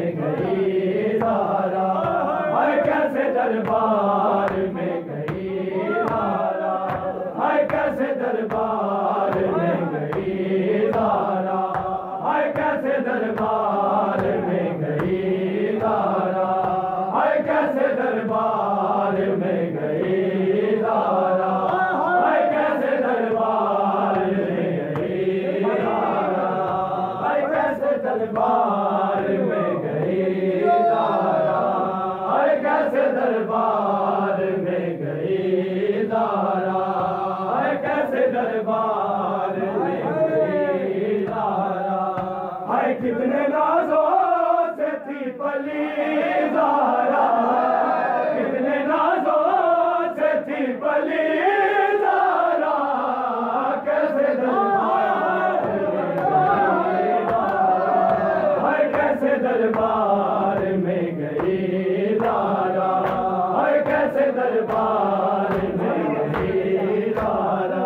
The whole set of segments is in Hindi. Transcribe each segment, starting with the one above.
में गई ज़ारा, हाय कैसे दरबार में गई ज़ारा, हाय कैसे दरबार में गई ज़ारा, हाय कैसे दरबार में गई ज़ारा, हाय कैसे दरबार में गई ज़ारा, हाय कैसे दरबार में गई ज़ारा, हाय कैसे दरबार में गई ज़ारा, हाय कैसे दरबार में गई ज़ारा, हाय कैसे दरबार में गई ज़ारा, हाय कितने नाज़ों से थी पली ज़ारा, कितने नाज़ों से थी पली ज़ारा, कैसे दरबार में गई ज़ारा, हाय कैसे दरबार में गई ज़ारा,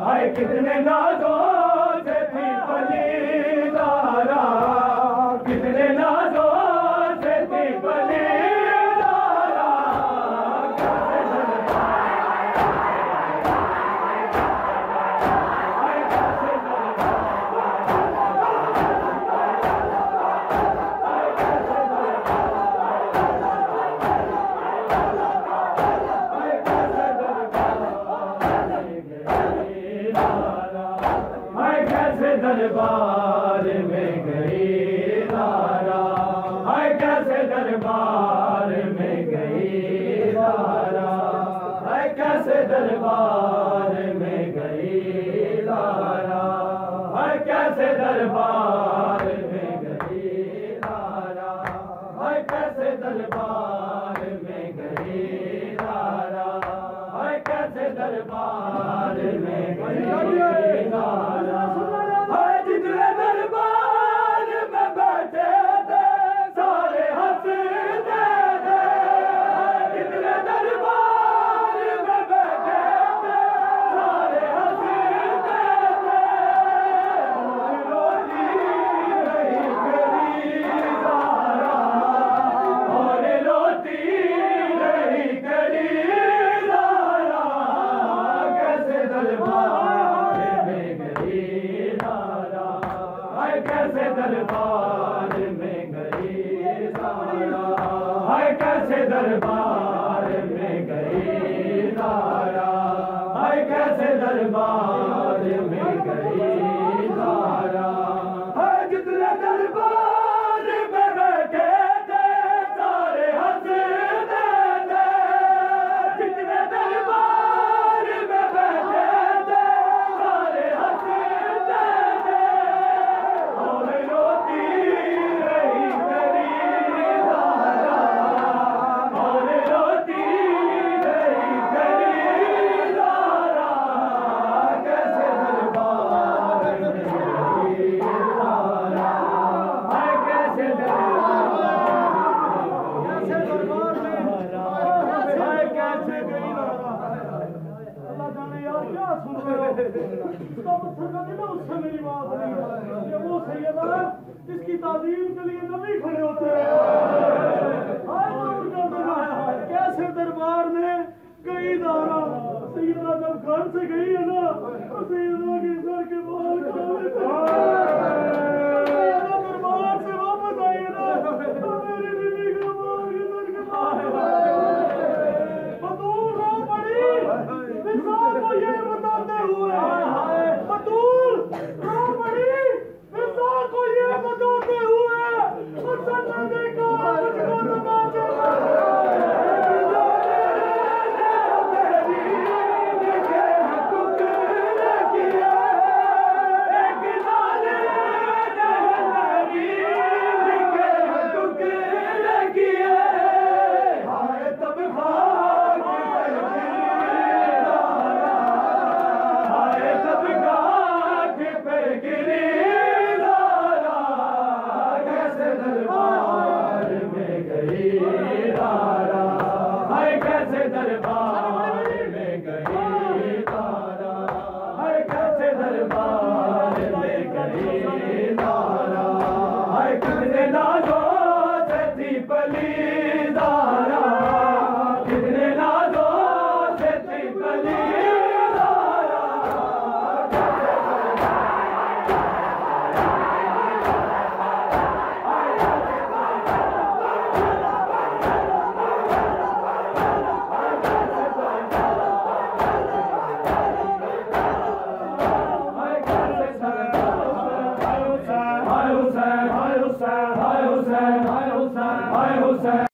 हाय कितने नाज़ों से थी पली ज़ारा, कितने नाज़ों से थी पली ज़ारा, दरबार में गई ज़ारा, हाय कैसे दरबार में गई ज़ारा, हाय कैसे दरबार में गई ज़ारा, हाय कैसे दरबार में गई ज़ारा, हाय कैसे दरबार में गई ज़ारा, हाय कैसे दरबार में गई ज़ारा, जितने दरबार में बैठे थे सारे हंसते थे, जितने दरबार में बैठे थे सारे हंसते थे, रोती रही गई ज़ारा, और रोती रही गई ज़ारा, कैसे दरबार में गई ज़ारा, हाय कैसे दरबार में गई ज़ारा, हाय कैसे दरबार में गई ज़ारा, हाय कैसे दरबार में गई ज़ारा, हाय जितने दरबार में बैठे थे सारे हंसते थे, जितने दरबार में बैठे थे सारे हंसते थे, और रोती रही गई ज़ारा, और रोती रही गई ज़ारा, कैसे दरबार में गई ज़ारा, हाय कैसे दरबार हाय कैसे गई ज़ारा। अल्लाह जाने यार क्या सुन रहे हो, उसका पत्थर का दिल उससे मेरी बात नहीं है, ये वो सैयदा है जिसकी ताज़ीम के लिए नबी खड़े होते हैं, हाय दूर कर देना, कैसे दरबार में गई ज़ारा, सैयदा जब घर से गई है ना तो सैयदा के सर के बाल काले थे, सैयदा दरबार से वापस आई है ना तो मेरी बीवी के बाल के सर के बाल बतूल रो पड़ी विशाल को ये बताते हुए, बतूल रो पड़ी विशाल को ये बताते हुए, उसन ने देखा मुझको तमाचे एक लाले हुसैन